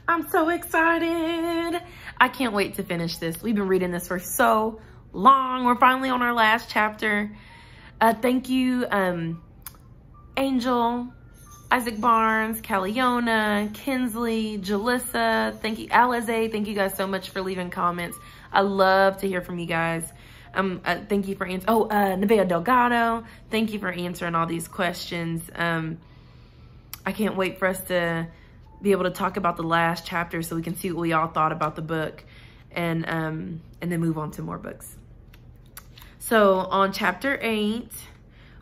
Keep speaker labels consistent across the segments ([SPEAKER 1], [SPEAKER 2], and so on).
[SPEAKER 1] I'm so excited. I can't wait to finish this. We've been reading this for so long. We're finally on our last chapter. Thank you, Angel, Isaac Barnes, Caliona, Kinsley, Jalissa. Thank you, Alize. Thank you guys so much for leaving comments. I love to hear from you guys. Thank you for answering. Oh, Nevaeh Delgado. Thank you for answering all these questions. I can't wait for us to be able to talk about the last chapter so we can see what we all thought about the book, and then move on to more books. So on chapter 8,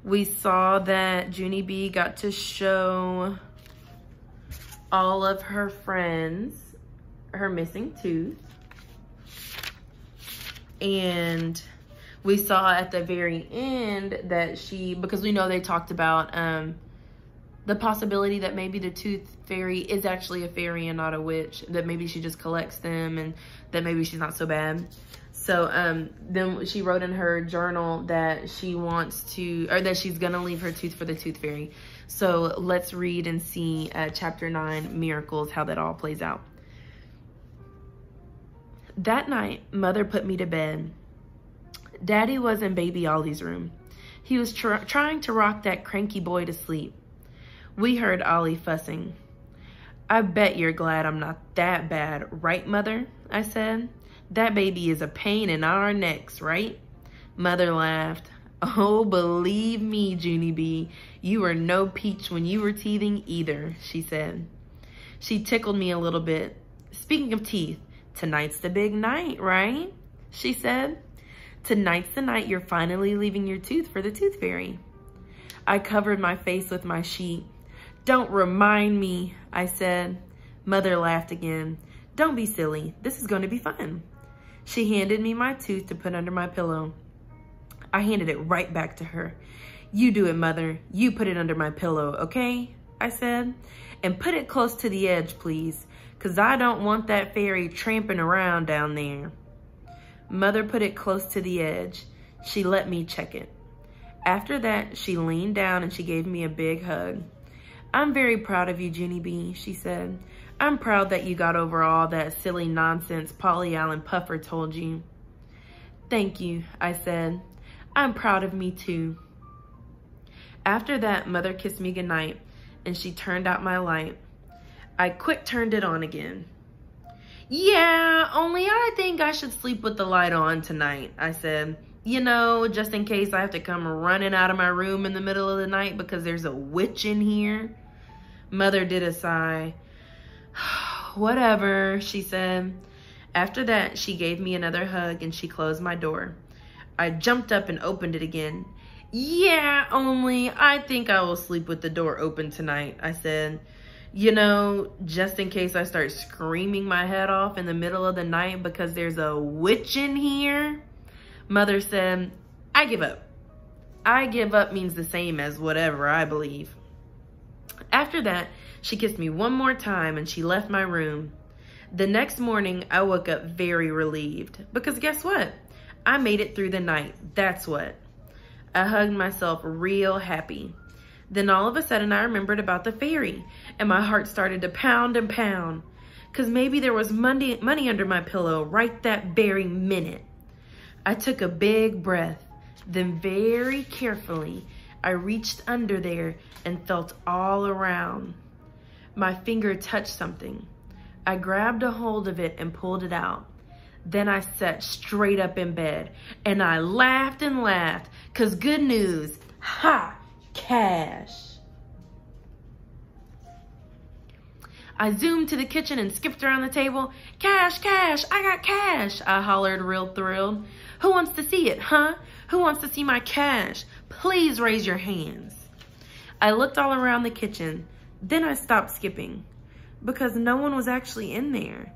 [SPEAKER 1] we saw that Junie B got to show all of her friends her missing tooth. And we saw at the very end that because we know they talked about the possibility that maybe the tooth fairy is actually a fairy and not a witch, that maybe she just collects them and that maybe she's not so bad. So then she wrote in her journal that she wants to, or that she's gonna leave her tooth for the tooth fairy. So let's read and see chapter 9, Miracles, how that all plays out. That night, Mother put me to bed. Daddy was in baby Ollie's room. He was trying to rock that cranky boy to sleep. We heard Ollie fussing. I bet you're glad I'm not that bad, right, Mother? I said. That baby is a pain in our necks, right? Mother laughed. Oh, believe me, Junie B, you were no peach when you were teething either, she said. She tickled me a little bit. Speaking of teeth, tonight's the big night, right? She said. Tonight's the night you're finally leaving your tooth for the tooth fairy. I covered my face with my sheet. Don't remind me, I said. Mother laughed again. Don't be silly. This is going to be fun. She handed me my tooth to put under my pillow. I handed it right back to her. You do it, Mother. You put it under my pillow, okay? I said. And put it close to the edge, please, 'cause I don't want that fairy tramping around down there. Mother put it close to the edge. She let me check it. After that, she leaned down and she gave me a big hug. I'm very proud of you, Junie B, she said. I'm proud that you got over all that silly nonsense Polly Allen Puffer told you. Thank you, I said. I'm proud of me too. After that, Mother kissed me goodnight and she turned out my light. I quick turned it on again. Yeah, only I think I should sleep with the light on tonight, I said. You know, just in case I have to come running out of my room in the middle of the night because there's a witch in here. Mother did a sigh. Whatever, she said. After that, she gave me another hug and she closed my door. I jumped up and opened it again. Yeah, only I think I will sleep with the door open tonight, I said. You know, just in case I start screaming my head off in the middle of the night because there's a witch in here. Mother said, I give up. I give up means the same as whatever I believe. After that, she kissed me one more time and she left my room. The next morning, I woke up very relieved because guess what? I made it through the night. That's what. I hugged myself real happy. Then all of a sudden, I remembered about the fairy and my heart started to pound and pound because maybe there was money under my pillow right that very minute. I took a big breath. Then very carefully, I reached under there and felt all around. My finger touched something. I grabbed a hold of it and pulled it out. Then I sat straight up in bed and I laughed and laughed because good news, ha, cash. I zoomed to the kitchen and skipped around the table. Cash, cash, I got cash, I hollered real thrilled. Who wants to see it, huh? Who wants to see my cash? Please raise your hands. I looked all around the kitchen. Then I stopped skipping because no one was actually in there.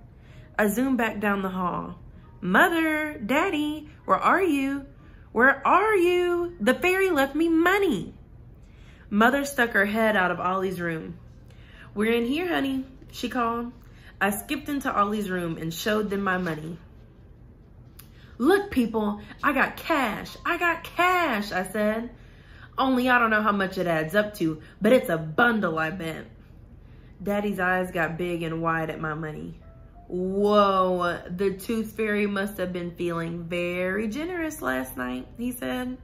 [SPEAKER 1] I zoomed back down the hall. Mother, Daddy, where are you? Where are you? The fairy left me money. Mother stuck her head out of Ollie's room. We're in here, honey, she called. I skipped into Ollie's room and showed them my money. Look, people, I got cash. I got cash, I said. Only I don't know how much it adds up to, but it's a bundle, I bet. Daddy's eyes got big and wide at my money. Whoa, the tooth fairy must have been feeling very generous last night, he said.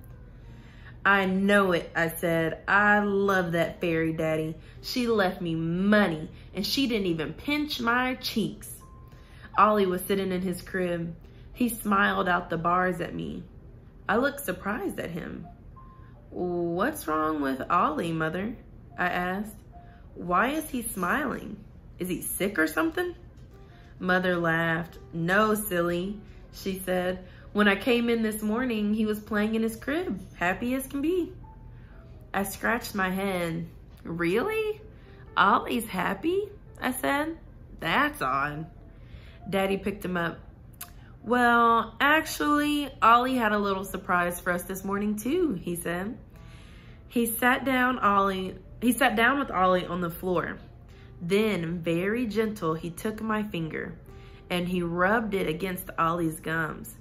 [SPEAKER 1] I know it, I said. I love that fairy, Daddy. She left me money, and she didn't even pinch my cheeks. Ollie was sitting in his crib. He smiled out the bars at me. I looked surprised at him. What's wrong with Ollie, Mother? I asked. Why is he smiling? Is he sick or something? Mother laughed. No, silly, she said. When I came in this morning, he was playing in his crib, happy as can be. I scratched my head. Really? Ollie's happy? I said. That's odd. Daddy picked him up. Well, actually, Ollie had a little surprise for us this morning too, he said. He sat down with Ollie on the floor. Then, very gentle, he took my finger and he rubbed it against Ollie's gums.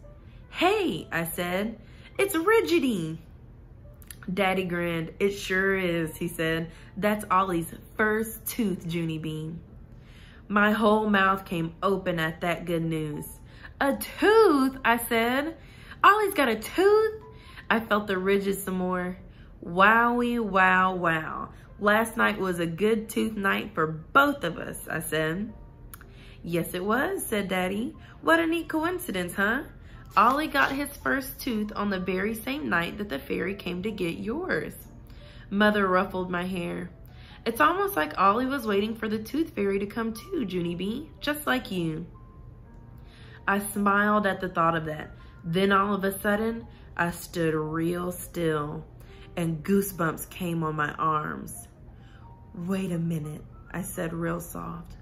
[SPEAKER 1] Hey, I said, it's Rigidity. Daddy grinned. It sure is, he said. That's Ollie's first tooth, Junie Bean. My whole mouth came open at that good news. A tooth, I said. Ollie's got a tooth? I felt the ridges some more. Wowie, wow, wow. Last night was a good tooth night for both of us, I said. Yes, it was, said Daddy. What a neat coincidence, huh? Ollie got his first tooth on the very same night that the fairy came to get yours. Mother ruffled my hair. It's almost like Ollie was waiting for the tooth fairy to come too, Junie Bee, just like you. I smiled at the thought of that. Then all of a sudden, I stood real still and goosebumps came on my arms. Wait a minute, I said real soft.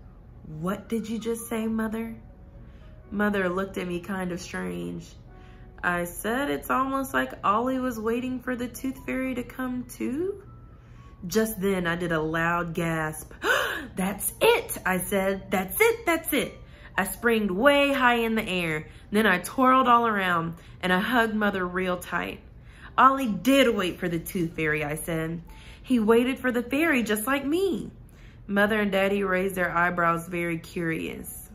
[SPEAKER 1] What did you just say, Mother? Mother looked at me kind of strange. I said it's almost like Ollie was waiting for the tooth fairy to come too. Just then I did a loud gasp. That's it, I said. That's it, that's it. I sprang way high in the air. Then I twirled all around and I hugged Mother real tight. Ollie did wait for the tooth fairy, I said. He waited for the fairy just like me. Mother and Daddy raised their eyebrows very curious.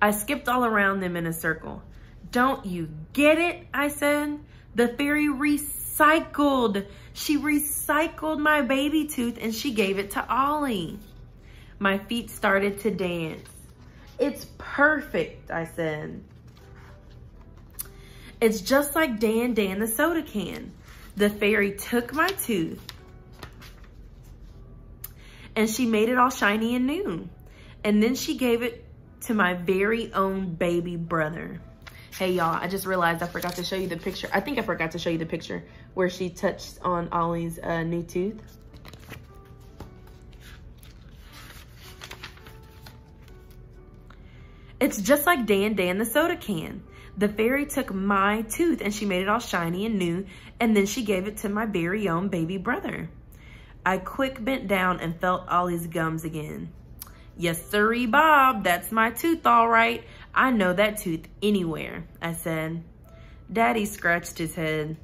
[SPEAKER 1] I skipped all around them in a circle. Don't you get it? I said. The fairy recycled. She recycled my baby tooth and she gave it to Ollie. My feet started to dance. It's perfect, I said. It's just like Dan the soda can. The fairy took my tooth and she made it all shiny and new. And then she gave it to my very own baby brother. Hey y'all, I just realized I forgot to show you the picture. I think I forgot to show you the picture where she touched on Ollie's new tooth. It's just like Dan the soda can. The fairy took my tooth and she made it all shiny and new, and then she gave it to my very own baby brother. I quick bent down and felt Ollie's gums again. Yes, sirree, Bob, that's my tooth, all right. I know that tooth anywhere, I said. Daddy scratched his head.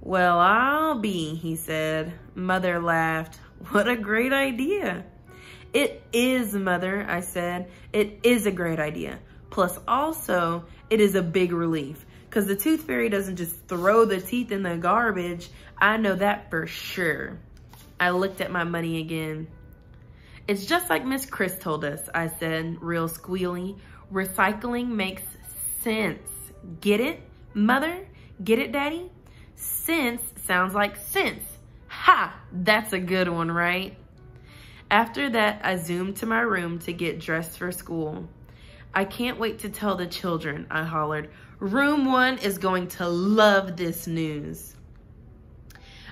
[SPEAKER 1] Well, I'll be, he said. Mother laughed. What a great idea. It is, Mother, I said. It is a great idea. Plus, also, it is a big relief because the tooth fairy doesn't just throw the teeth in the garbage. I know that for sure. I looked at my money again. It's just like Miss Chris told us, I said, real squealy. Recycling makes sense. Get it, Mother? Get it, Daddy? Sense sounds like sense. Ha! That's a good one, right? After that, I zoomed to my room to get dressed for school. I can't wait to tell the children, I hollered. Room 1 is going to love this news.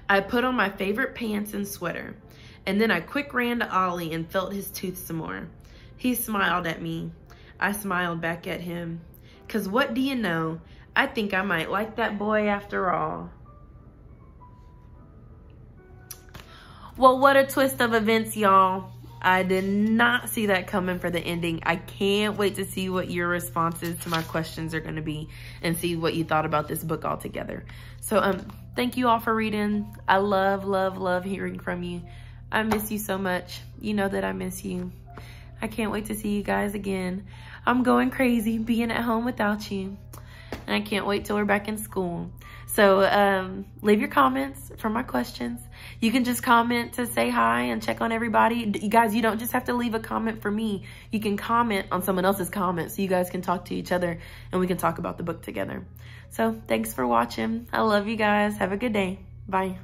[SPEAKER 1] I put on my favorite pants and sweater, and then I quick ran to Ollie and felt his tooth some more. He smiled at me. I smiled back at him. 'Cause what do you know? I think I might like that boy after all. Well, what a twist of events, y'all. I did not see that coming for the ending. I can't wait to see what your responses to my questions are going to be and see what you thought about this book altogether. So, thank you all for reading. I love, love, love hearing from you. I miss you so much. You know that I miss you. I can't wait to see you guys again. I'm going crazy being at home without you. And I can't wait till we're back in school. So leave your comments for my questions. You can just comment to say hi and check on everybody. You guys, you don't just have to leave a comment for me. You can comment on someone else's comment so you guys can talk to each other and we can talk about the book together. So thanks for watching. I love you guys. Have a good day. Bye.